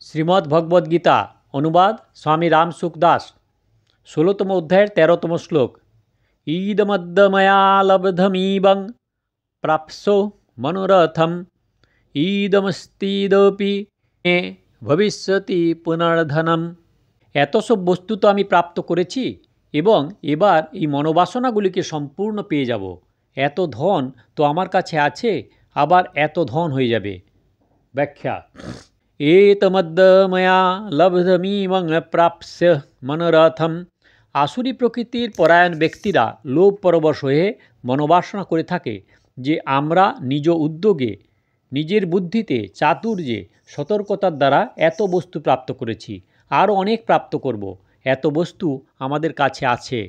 শ্রীমদ্ভগবদ্গীতা অনুবাদ স্বামী রামসুখ দাস ১৬তম অধ্যায়ের ১৩তম শ্লোক। ঈদমদ্য ময়া লব্ধমিবং প্রাপ্স্য মনোরথম ঈদমস্তিদপি মে ভবিষ্যতি পুনর্ধনম। এত সব বস্তু তো আমি প্রাপ্ত করেছি এবং এবার এই মনোবাসনাগুলিকে সম্পূর্ণ পেয়ে যাব। এত ধন তো আমার কাছে আছে, আবার এত ধন হয়ে যাবে। ব্যাখ্যা: এতমদ্য ময়া লব্ধমিবং প্রাপ্স্য মনোরথম। আসুরি প্রকৃতির পরায়ণ ব্যক্তিরা লোভ পরবশ হয়ে মনোবাসনা করে থাকে যে আমরা নিজ উদ্যোগে, নিজের বুদ্ধিতে, চাতুর্যে, সতর্কতার দ্বারা এত বস্তু প্রাপ্ত করেছি, আরও অনেক প্রাপ্ত করব। এত বস্তু আমাদের কাছে আছে,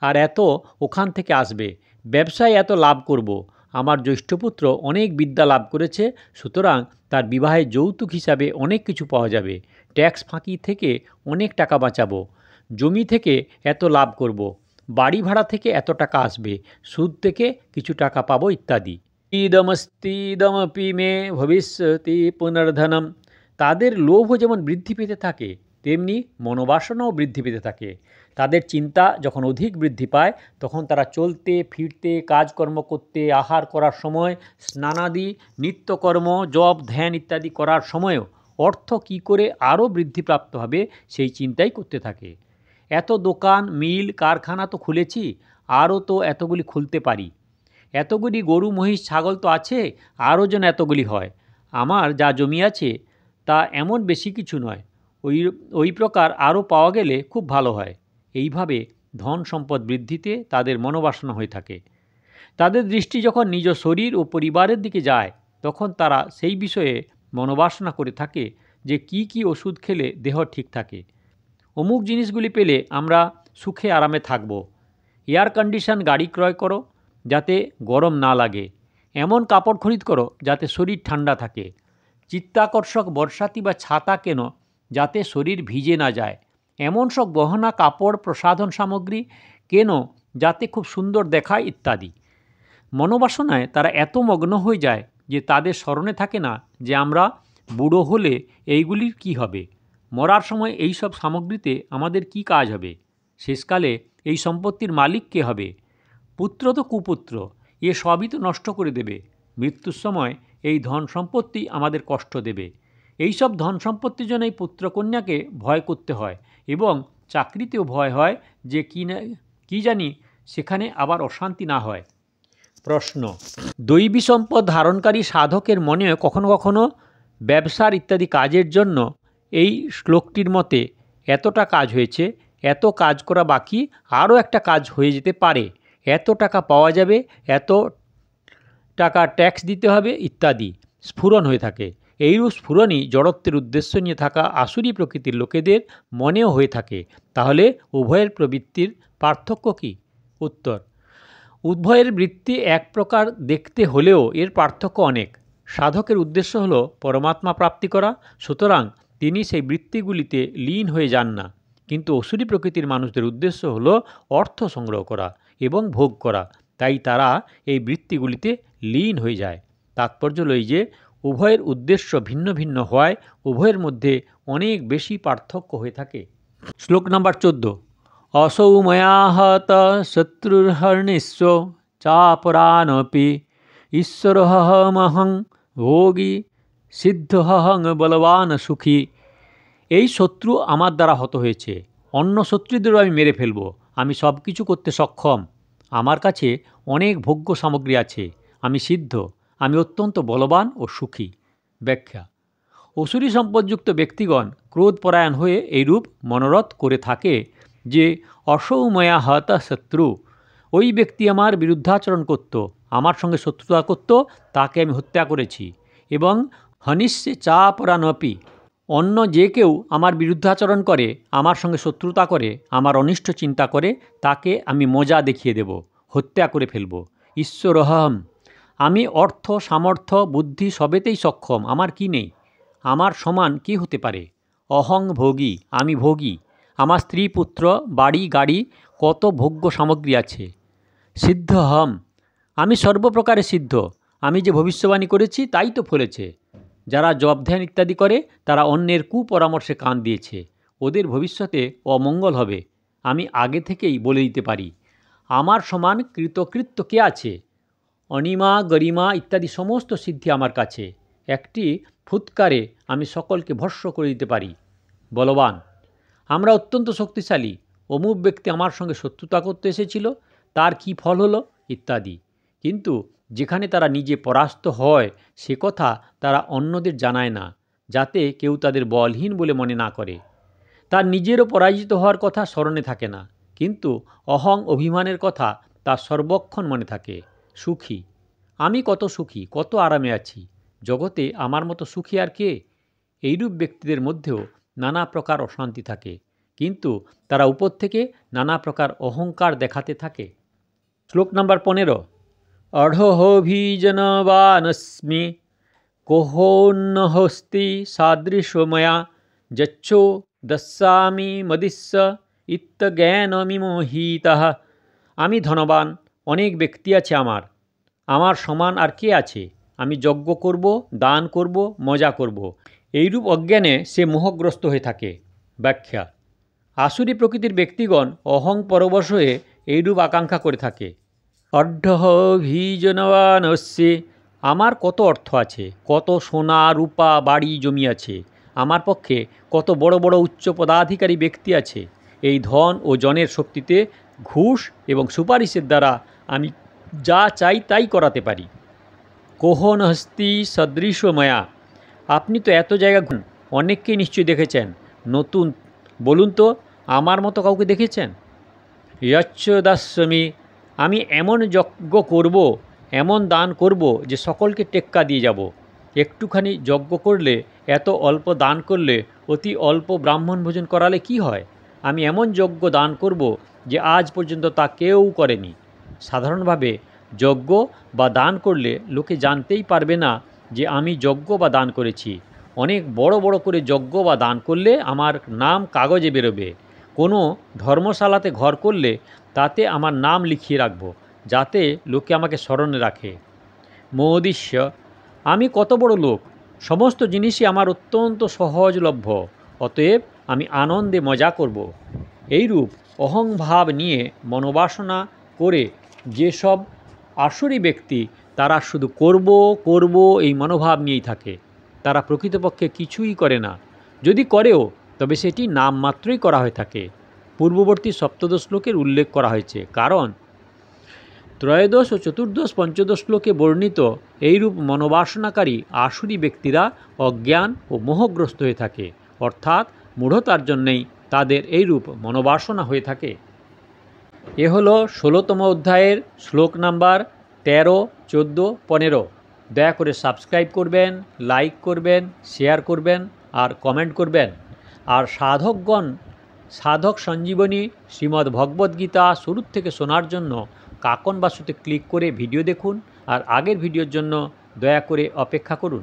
আর এত ওখান থেকে আসবে। ব্যবসায় এত লাভ করব। আমার জ্যৈষ্ঠপুত্র অনেক বিদ্যা লাভ করেছে, সুতরাং তার বিবাহে যৌতুক হিসাবে অনেক কিছু পাওয়া যাবে। ট্যাক্স ফাঁকি থেকে অনেক টাকা বাঁচাবো। জমি থেকে এত লাভ করব। বাড়ি ভাড়া থেকে এত টাকা আসবে। সুদ থেকে কিছু টাকা পাবো ইত্যাদি। ঈদমস্তিদমপি মে ভবিষ্যতি পুনর্ধনম। তাদের লোভও যেমন বৃদ্ধি পেতে থাকে, তেমনি মনোবাসনাও বৃদ্ধি পেতে থাকে। তাদের চিন্তা যখন অধিক বৃদ্ধি পায়, তখন তারা চলতে ফিরতে, কাজকর্ম করতে, আহার করার সময়, স্নানাদি, নিত্যকর্ম, জপ, ধ্যান ইত্যাদি করার সময়ও অর্থ কী করে আরও বৃদ্ধিপ্রাপ্ত হবে সেই চিন্তাই করতে থাকে। এত দোকান, মিল, কারখানা তো খুলেছি, আরও তো এতগুলি খুলতে পারি। এতগুলি গরু, মহিষ, ছাগল তো আছে, আরও যেন এতগুলি হয়। আমার যা জমি আছে তা এমন বেশি কিছু নয়, ওই প্রকার আরও পাওয়া গেলে খুব ভালো হয়। এইভাবে ধন সম্পদ বৃদ্ধিতে তাদের মনোবাসনা হয়ে থাকে। তাদের দৃষ্টি যখন নিজ শরীর ও পরিবারের দিকে যায়, তখন তারা সেই বিষয়ে মনোবাসনা করে থাকে যে কি কি ওষুধ খেলে দেহ ঠিক থাকে। অমুক জিনিসগুলি পেলে আমরা সুখে আরামে থাকব। এয়ার কন্ডিশন গাড়ি ক্রয় করো যাতে গরম না লাগে। এমন কাপড় খরিদ করো যাতে শরীর ঠান্ডা থাকে। চিত্তাকর্ষক বর্ষাতি বা ছাতা কেন যাতে শরীর ভিজে না যায়। এমন সব গহনা, কাপড়, প্রসাধন সামগ্রী কেন যাতে খুব সুন্দর দেখায় ইত্যাদি। মনোবাসনায় তারা এত মগ্ন হয়ে যায় যে তাদের স্মরণে থাকে না যে আমরা বুড়ো হলে এইগুলির কি হবে, মরার সময় এই সব সামগ্রীতে আমাদের কি কাজ হবে, শেষকালে এই সম্পত্তির মালিক কে হবে, পুত্র তো কুপুত্র, এ সবই তো নষ্ট করে দেবে। মৃত্যুর সময় এই ধন সম্পত্তি আমাদের কষ্ট দেবে। এই সব ধন সম্পত্তির জন্য এই পুত্রকন্যাকে ভয় করতে হয় এবং চাকরিতেও ভয় হয় যে কি জানি সেখানে আবার অশান্তি না হয়। প্রশ্ন: দৈবী সম্পদ ধারণকারী সাধকের মনে কখনো কখনো ব্যবসার ইত্যাদি কাজের জন্য এই শ্লোকটির মতে এতটা কাজ হয়েছে, এত কাজ করা বাকি, আরও একটা কাজ হয়ে যেতে পারে, এত টাকা পাওয়া যাবে, এত টাকা ট্যাক্স দিতে হবে ইত্যাদি স্ফুরণ হয়ে থাকে। এইরূপ স্ফুরণই জড়ত্বের উদ্দেশ্য নিয়ে থাকা আসুরি প্রকৃতির লোকেদের মনেও হয়ে থাকে। তাহলে উভয়ের প্রবৃত্তির পার্থক্য কী? উত্তর: উভয়ের বৃত্তি এক প্রকার দেখতে হলেও এর পার্থক্য অনেক। সাধকের উদ্দেশ্য হল পরমাত্মা প্রাপ্তি করা, সুতরাং তিনি সেই বৃত্তিগুলিতে লীন হয়ে যান না। কিন্তু অসুরী প্রকৃতির মানুষদের উদ্দেশ্য হল অর্থ সংগ্রহ করা এবং ভোগ করা, তাই তারা এই বৃত্তিগুলিতে লীন হয়ে যায়। তাৎপর্য হল এই যে উভয়ের উদ্দেশ্য ভিন্ন ভিন্ন হওয়ায় উভয়ের মধ্যে অনেক বেশি পার্থক্য হয়ে থাকে। শ্লোক নাম্বার ১৪। असौ मया हत शत्रुर्हर्निष्व चापरानपि ঈশ্বরহমহং ভোগী সিদ্ধহং বলবান সুখী। এই শত্রু আমার দ্বারা হত হয়েছে, অন্য শত্রুদেরও আমি মেরে ফেলব। আমি সব কিছু করতে সক্ষম, আমার কাছে অনেক ভোগ্য সামগ্রী আছে, আমি সিদ্ধ, আমি অত্যন্ত বলবান ও সুখী। ব্যাখ্যা: অসুরী সম্পদযুক্ত ব্যক্তিগণ ক্রোধপরায়ণ হয়ে এইরূপ মনোরথ করে থাকে যে অসৌ ময়া হত শত্রু, ওই ব্যক্তি আমার বিরুদ্ধাচরণ করত, আমার সঙ্গে শত্রুতা করত, তাকে আমি হত্যা করেছি। এবং হনিষ্যে চাপরানপি, অন্য যে কেউ আমার বিরুদ্ধাচরণ করে, আমার সঙ্গে শত্রুতা করে, আমার অনিষ্ট চিন্তা করে, তাকে আমি মজা দেখিয়ে দেব, হত্যা করে ফেলব। ঈশ্বরহম, আমি অর্থ, সামর্থ্য, বুদ্ধি সবেতেই সক্ষম, আমার কি নেই, আমার সমান কি হতে পারে। অহং ভোগী, আমি ভোগী, আমার স্ত্রী, পুত্র, বাড়ি, গাড়ি, কত ভোগ্য সামগ্রী আছে। সিদ্ধহম, আমি সর্বপ্রকারে সিদ্ধ, আমি যে ভবিষ্যবাণী করেছি তাই তো ফলেছে। যারা জপ ধ্যান ইত্যাদি করে তারা অন্যের কুপরামর্শে কান দিয়েছে। ওদের ভবিষ্যতে অমঙ্গল হবে। আমি আগে থেকেই বলে দিতে পারি। আমার সমান কৃতকৃত্য কে আছে? অনিমা, গরিমা ইত্যাদি সমস্ত সিদ্ধি আমার কাছে। একটি ফুৎকারে আমি সকলকে ভস্ম করে দিতে পারি। বলবান, আমরা অত্যন্ত শক্তিশালী। অমুক ব্যক্তি আমার সঙ্গে শত্রুতা করতে এসেছিল, তার কি ফল হলো ইত্যাদি। কিন্তু যেখানে তারা নিজে পরাস্ত হয় সে কথা তারা অন্যদের জানায় না, যাতে কেউ তাদের বলহীন বলে মনে না করে। তার নিজেরও পরাজিত হওয়ার কথা স্মরণে থাকে না, কিন্তু অহং অভিমানের কথা তার সর্বক্ষণ মনে থাকে। সুখী, আমি কত সুখী, কত আরামে আছি। জগতে আমার মতো সুখী আর কে? এইরূপ ব্যক্তিদের মধ্যেও নানা প্রকার অশান্তি থাকে, কিন্তু তারা উপর থেকে নানা প্রকার অহংকার দেখাতে থাকে। শ্লোক নাম্বার 15। অর্হভিজনবানস্মি কোহোন্নহস্তি সাদৃশময়া যচ্ছো দস্যামি মদিস্য ইত্যজ্ঞানমিমোহিতঃ। আমি ধনবান, অনেক ব্যক্তি আছে আমার সমান আর কে আছে? আমি যজ্ঞ করব, দান করব, মজা করব, এইরূপ অজ্ঞানে সে মোহগ্রস্ত হয়ে থাকে। ব্যাখ্যা: আসুরী প্রকৃতির ব্যক্তিগণ অহং পরবশ হয়ে এইরূপ আকাঙ্ক্ষা করে থাকে। অর্ধভিজনবানস্যে, আমার কত অর্থ আছে, কত সোনা রূপা বাড়ি জমি আছে, আমার পক্ষে কত বড় বড় উচ্চ পদাধিকারী ব্যক্তি আছে। এই ধন ও জনের শক্তিতে ঘুষ এবং সুপারিশের দ্বারা আমি যা চাই তাই করাতে পারি। কোহন হস্তি সদৃশময়া, আপনি তো এত জায়গা অনেককেই নিশ্চয়ই দেখেছেন। নতুন বলুন তো, আমার মতো কাউকে দেখেছেন? যচ্ছ দাস্যমি, আমি এমন যজ্ঞ করব, এমন দান করব যে সকলকে টেক্কা দিয়ে যাব। একটুখানি যজ্ঞ করলে, এত অল্প দান করলে, অতি অল্প ব্রাহ্মণ ভোজন করালে কি হয়? আমি এমন যজ্ঞ দান করব যে আজ পর্যন্ত তা কেউ করেনি। সাধারণভাবে যজ্ঞ বা দান করলে লোকে জানতেই পারবে না যে আমি যজ্ঞ বা দান করেছি। অনেক বড় বড় করে যজ্ঞ বা দান করলে আমার নাম কাগজে বেরোবে। কোনো ধর্মশালাতে ঘর করলে তাতে আমার নাম লিখিয়ে রাখব, যাতে লোকে আমাকে স্মরণে রাখে। মোদিষ্য, আমি কত বড় লোক, সমস্ত জিনিসই আমার অত্যন্ত সহজলভ্য, অতএব আমি আনন্দে মজা করব। এইরূপ অহংভাব নিয়ে মনোবাসনা করে যেসব আসুরী ব্যক্তি, তারা শুধু করব করব এই মনোভাব নিয়েই থাকে। তারা প্রকৃতপক্ষে কিছুই করে না, যদি করেও তবে সেটি নামমাত্রই করা হয়ে থাকে। পূর্ববর্তী সপ্তদশ শ্লোকের উল্লেখ করা হয়েছে, কারণ ত্রয়োদশ ও চতুর্দশ পঞ্চদশ শ্লোকে বর্ণিত এইরূপ মনোবাসনাকারী আসুরী ব্যক্তিরা অজ্ঞান ও মোহগ্রস্ত হয়ে থাকে, অর্থাৎ মূঢ়তার জন্যেই তাদের এইরূপ মনোবাসনা হয়ে থাকে। এ হলো 16তম অধ্যায়ের শ্লোক নাম্বার 13, 14, 15। দয়া করে সাবস্ক্রাইব করবেন, লাইক করবেন, শেয়ার করবেন আর কমেন্ট করবেন। আর সাধক সঞ্জীবনী শ্রীমদ্ ভগবদ্গীতা শুরুর থেকে শোনার জন্য কাকন বাসুতে ক্লিক করে ভিডিও দেখুন, আর আগের ভিডিওর জন্য দয়া করে অপেক্ষা করুন।